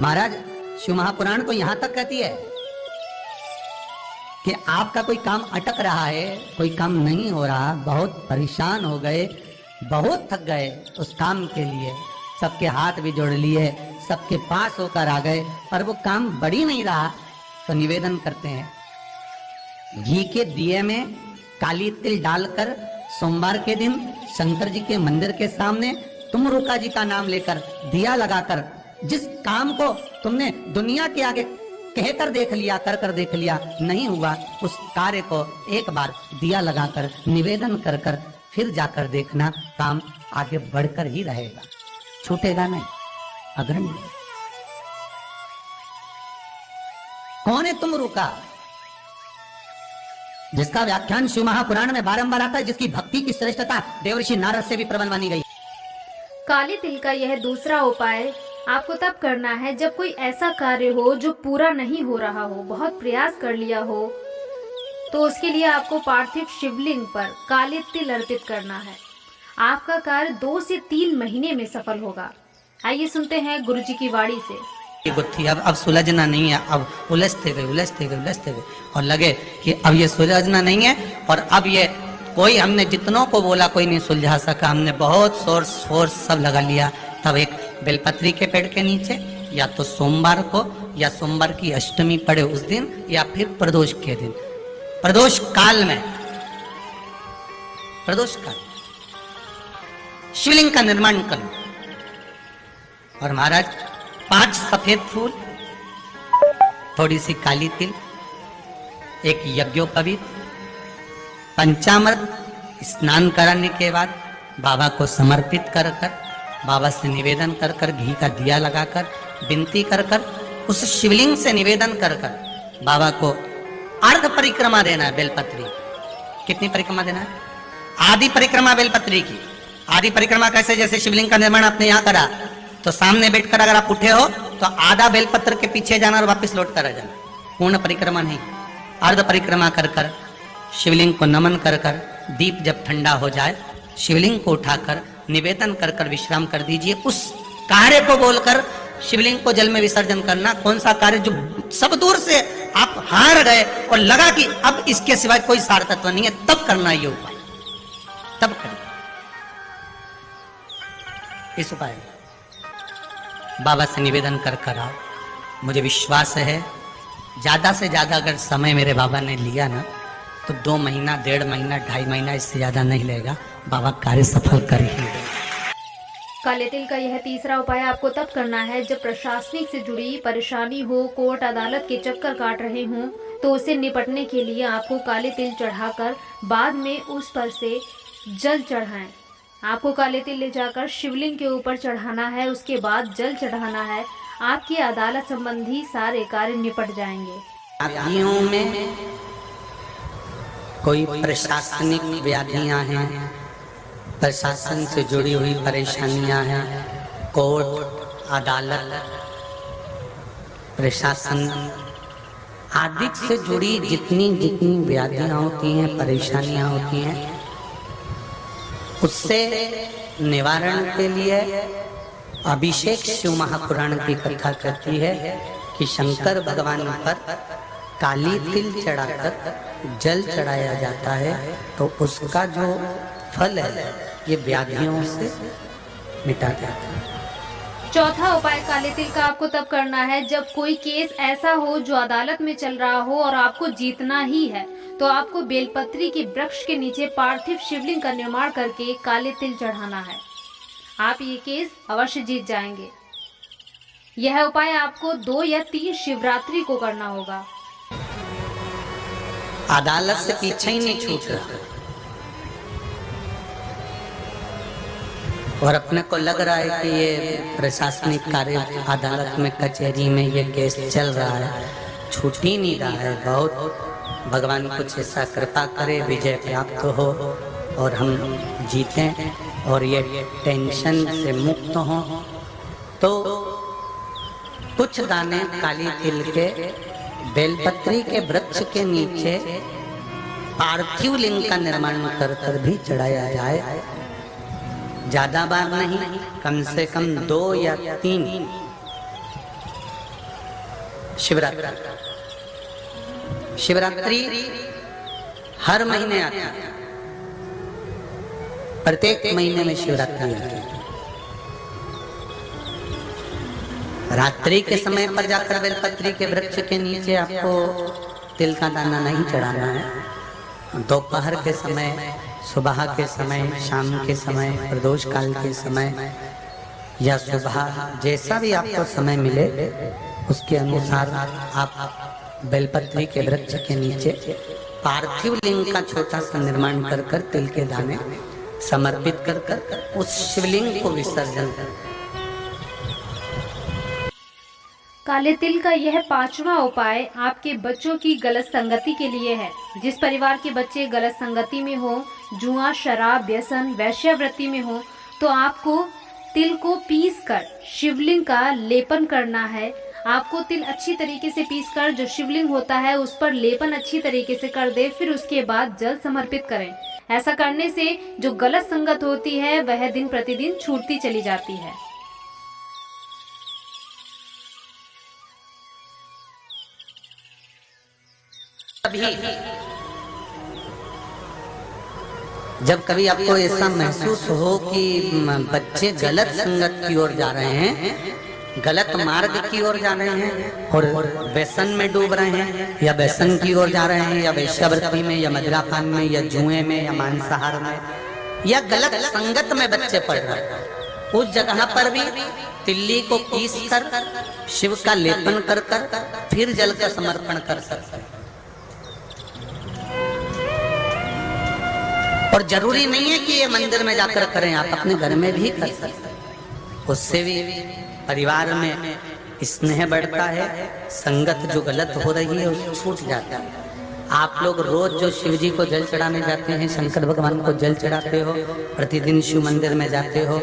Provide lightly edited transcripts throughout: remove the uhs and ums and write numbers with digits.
महाराज शिव महापुराण तो यहां तक कहती है कि आपका कोई काम अटक रहा है, कोई काम नहीं हो रहा, बहुत परेशान हो गए, बहुत थक गए उस काम के लिए, सबके हाथ भी जोड़ लिए, सबके पास होकर आ गए, पर वो काम बढ़ ही नहीं रहा, तो निवेदन करते हैं घी के दिए में काली तिल डालकर सोमवार के दिन शंकर जी के मंदिर के सामने तुम रुका जी का नाम लेकर दिया लगाकर, जिस काम को तुमने दुनिया के आगे कहकर देख लिया, कर देख लिया, नहीं हुआ, उस कार्य को एक बार दिया लगाकर निवेदन कर कर फिर जाकर देखना, काम आगे बढ़कर ही रहेगा, छूटेगा नहीं, अग्रणी। कौन है तुम रुका, जिसका व्याख्यान शिव महापुराण में बारंबार आता है, जिसकी भक्ति की श्रेष्ठता देवर्षि नारद से भी प्रबल मानी गई। काले तिल का यह दूसरा उपाय आपको तब करना है जब कोई ऐसा कार्य हो जो पूरा नहीं हो रहा हो, बहुत प्रयास कर लिया हो, तो उसके लिए आपको पार्थिव शिवलिंग पर काले तिल अर्पित करना है। आपका कार्य 2 से 3 महीने में सफल होगा। आइए सुनते हैं गुरु जी की वाणी से। गुत्थी अब सुलझना नहीं है, अब उलझते गए और लगे कि अब ये सुलझना नहीं है, और अब ये कोई, हमने जितनों को बोला कोई नहीं सुलझा सका, हमने बहुत सोर्स सब लगा लिया। तब एक बेलपत्री के पेड़ के नीचे, या तो सोमवार को, या सोमवार की अष्टमी पड़े उस दिन, या फिर प्रदोष के दिन, प्रदोष काल में, प्रदोष काल शिवलिंग का निर्माण करो। और महाराज 5 सफेद फूल, थोड़ी सी काली तिल, एक यज्ञोपवीत, पंचामृत स्नान कराने के बाद बाबा को समर्पित कर कर, बाबा से निवेदन कर कर, घी का दिया लगाकर विनती कर कर, उस शिवलिंग से निवेदन कर कर बाबा को अर्ध परिक्रमा देना है बेलपत्री। कितनी परिक्रमा देना है? आदि परिक्रमा बेलपत्री की। आदि परिक्रमा कैसे? जैसे शिवलिंग का निर्माण आपने यहाँ करा, तो सामने बैठकर अगर आप उठे हो तो आधा बेलपत्र के पीछे जाना और वापस लौट कर आ जाना, पूर्ण परिक्रमा नहीं, अर्ध परिक्रमा कर कर शिवलिंग को नमन कर कर, दीप जब ठंडा हो जाए शिवलिंग को उठाकर निवेदन कर कर विश्राम कर दीजिए। उस कार्य को बोलकर शिवलिंग को जल में विसर्जन करना। कौन सा कार्य? जो सब दूर से आप हार गए और लगा कि अब इसके सिवाय कोई सार तत्व नहीं है, तब करना ये उपाय, तब करना इस उपाय। बाबा से निवेदन कर कर आओ। मुझे विश्वास है ज्यादा से ज्यादा अगर समय मेरे बाबा ने लिया ना, तो 2 महीना, 1.5 महीना, 2.5 महीना, इससे ज्यादा नहीं लेगा, बाबा कार्य सफल कर ही देगा। काले तिल का यह तीसरा उपाय आपको तब करना है जब प्रशासनिक से जुड़ी परेशानी हो, कोर्ट अदालत के चक्कर काट रहे हों, तो उसे निपटने के लिए आपको काले तिल चढ़ाकर बाद में उस पर से जल चढ़ाएं। आपको काले तिल ले जाकर शिवलिंग के ऊपर चढ़ाना है, उसके बाद जल चढ़ाना है। आपकी अदालत संबंधी सारे कार्य निपट जाएंगे। व्याधियों में कोई प्रशासनिक व्याधियां हैं, प्रशासन से जुड़ी हुई परेशानियां हैं, कोर्ट अदालत, प्रशासन आदि से जुड़ी जितनी व्याधियां होती हैं, परेशानियां होती हैं, उससे निवारण के लिए अभिषेक शिव महापुराण की कथा कहती है कि शंकर भगवान पर काली तिल चढ़ाकर जल चढ़ाया जाता है, तो उसका जो फल है ये व्याधियों से मिटा जाता है। चौथा उपाय काले तिल का आपको तब करना है जब कोई केस ऐसा हो जो अदालत में चल रहा हो और आपको जीतना ही है, तो आपको बेलपत्री के वृक्ष के नीचे पार्थिव शिवलिंग का निर्माण करके काले तिल चढ़ाना है। आप ये केस अवश्य जीत जाएंगे। यह उपाय आपको 2 या 3 शिवरात्रि को करना होगा। अदालत से पीछे ही नहीं छूट रहा, और अपने को लग रहा है कि ये प्रशासनिक कार्य अदालत में, कचहरी में ये केस चल रहा है, छूट ही नहीं रहा है। बहुत भगवान कुछ ऐसा कृपा करे, विजय प्राप्त हो और हम जीतें और ये टेंशन से मुक्त हों। तो कुछ दाने काली तिल के बेलपत्री के वृक्ष के नीचे पार्थिव लिंग का निर्माण कर कर भी चढ़ाया जाए। ज्यादा बार नहीं, कम से कम 2 या 3 शिवरात्रि। शिवरात्रि हर महीने आती है, प्रत्येक महीने में शिवरात्रि आती है। रात्रि के समय पर जाकर बेलपत्री के वृक्ष के नीचे आपको तिल का दाना नहीं चढ़ाना है। दोपहर के समय, सुबह के समय, शाम के समय, प्रदोष काल के समय या सुबह, जैसा भी आपको समय मिले उसके अनुसार आप बेलपत्री के वृक्ष के नीचे पार्थिव लिंग का छोटा सा निर्माण कर कर तिल के दाने समर्पित कर कर उस शिवलिंग को विसर्जन कर। काले तिल का यह 5वां उपाय आपके बच्चों की गलत संगति के लिए है। जिस परिवार के बच्चे गलत संगति में हो, जुआ, शराब, व्यसन, वैश्यावृत्ति में हो, तो आपको तिल को पीसकर शिवलिंग का लेपन करना है। आपको तिल अच्छी तरीके से पीसकर जो शिवलिंग होता है उस पर लेपन अच्छी तरीके से कर दे, फिर उसके बाद जल समर्पित करें। ऐसा करने से जो गलत संगत होती है वह दिन प्रतिदिन छूटती चली जाती है। जब कभी आपको ऐसा महसूस हो कि बच्चे गलत संगत की ओर जा रहे हैं, गलत मार्ग की ओर जा रहे हैं और व्यसन में डूब रहे हैं, या व्यसन की ओर जा रहे हैं, या वेश्यावृत्ति में, या मदिरापान में, या जुए में, या मांसाहार में, या गलत संगत में बच्चे पड़ रहे हैं, उस जगह पर भी तिल्ली को पीस कर शिव का लेपन कर कर फिर जल का समर्पण कर सकते हैं। और जरूरी नहीं है कि ये मंदिर में जाकर करें, आप अपने घर में भी कर सकते हैं। उससे भी परिवार में स्नेह बढ़ता है, संगत जो गलत हो रही है उसे छूट जाता है। आप लोग रोज जो शिव जी को जल चढ़ाने जाते हैं, शंकर भगवान को जल चढ़ाते हो, प्रतिदिन शिव मंदिर में जाते हो,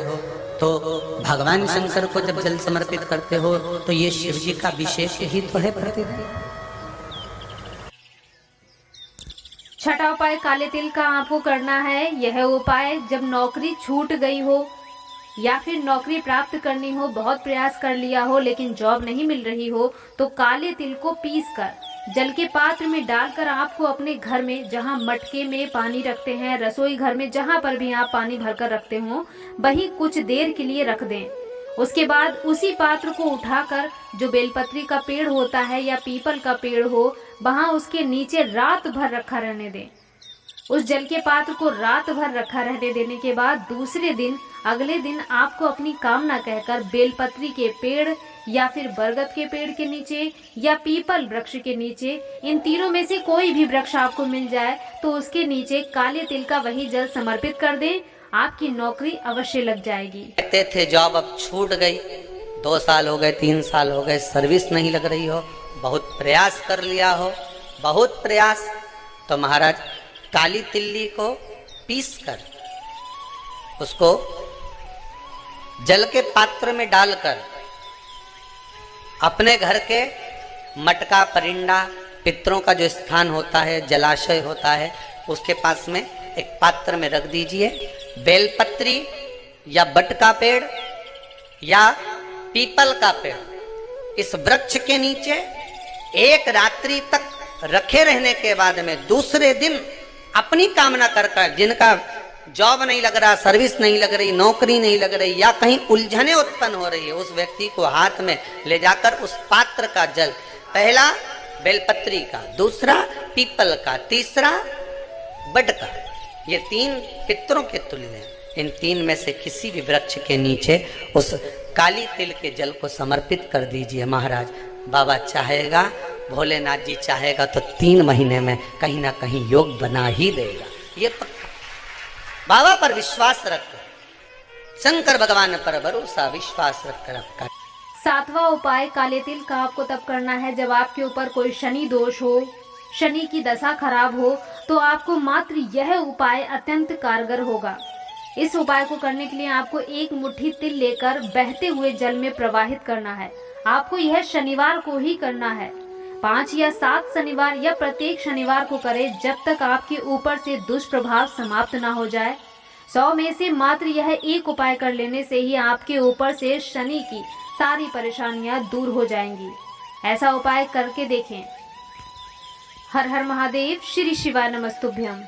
तो भगवान शंकर को जब जल समर्पित करते हो तो ये शिव जी का विशेष ही तो है प्रतिदिन। छठा उपाय काले तिल का आपको करना है। यह उपाय जब नौकरी छूट गई हो या फिर नौकरी प्राप्त करनी हो, बहुत प्रयास कर लिया हो लेकिन जॉब नहीं मिल रही हो, तो काले तिल को पीसकर जल के पात्र में डालकर आपको अपने घर में, जहां मटके में पानी रखते हैं, रसोई घर में, जहां पर भी आप पानी भरकर रखते हो, वहीं कुछ देर के लिए रख दें। उसके बाद उसी पात्र को उठाकर जो बेलपत्री का पेड़ होता है या पीपल का पेड़ हो, वहां उसके नीचे रात भर रखा रहने दें। उस जल के पात्र को रात भर रखा रहने देने के बाद दूसरे दिन, अगले दिन आपको अपनी कामना कहकर बेलपत्री के पेड़ या फिर बरगद के पेड़ के नीचे या पीपल वृक्ष के नीचे, इन तीनों में से कोई भी वृक्ष आपको मिल जाए तो उसके नीचे काले तिल का वही जल समर्पित कर दें। आपकी नौकरी अवश्य लग जाएगी। कहते थे जॉब अब छूट गई, 2 साल हो गए, 3 साल हो गए, सर्विस नहीं लग रही हो, बहुत प्रयास कर लिया हो, बहुत प्रयास, तो महाराज काली तिल्ली को पीस कर उसको जल के पात्र में डालकर अपने घर के मटका, परिंदा, पितरों का जो स्थान होता है, जलाशय होता है, उसके पास में एक पात्र में रख दीजिए। बेलपत्री या बट का पेड़ या पीपल का पेड़ इस वृक्ष के नीचे एक रात्रि तक रखे रहने के बाद में दूसरे दिन अपनी कामना कर जिनका जॉब नहीं लग रहा, सर्विस नहीं लग रही, नौकरी नहीं लग रही या कहीं उलझने उत्पन्न हो रही है, उस व्यक्ति को हाथ में ले जाकर उस पात्र का जल, पहला बेलपत्री का, दूसरा पीपल का, तीसरा बड का, ये 3 पितरों के तुल्य हैं। इन 3 में से किसी भी वृक्ष के नीचे उस काली तिल के जल को समर्पित कर दीजिए। महाराज बाबा चाहेगा, भोलेनाथ जी चाहेगा तो 3 महीने में कहीं ना कहीं योग बना ही देगा। ये पक्का। बाबा पर विश्वास रखकर, शंकर भगवान पर भरोसा विश्वास रखकर आपका। 7वां उपाय काले तिल का आपको तब करना है जब आपके ऊपर कोई शनि दोष हो, शनि की दशा खराब हो, तो आपको मात्र यह उपाय अत्यंत कारगर होगा। इस उपाय को करने के लिए आपको 1 मुट्ठी तिल लेकर बहते हुए जल में प्रवाहित करना है। आपको यह शनिवार को ही करना है। 5 या 7 शनिवार या प्रत्येक शनिवार को करें, जब तक आपके ऊपर से दुष्प्रभाव समाप्त ना हो जाए। 100 में से मात्र यह एक उपाय कर लेने से ही आपके ऊपर से शनि की सारी परेशानियां दूर हो जाएंगी। ऐसा उपाय करके देखें। हर हर महादेव। श्री शिवाय नमस्तुभ्यम।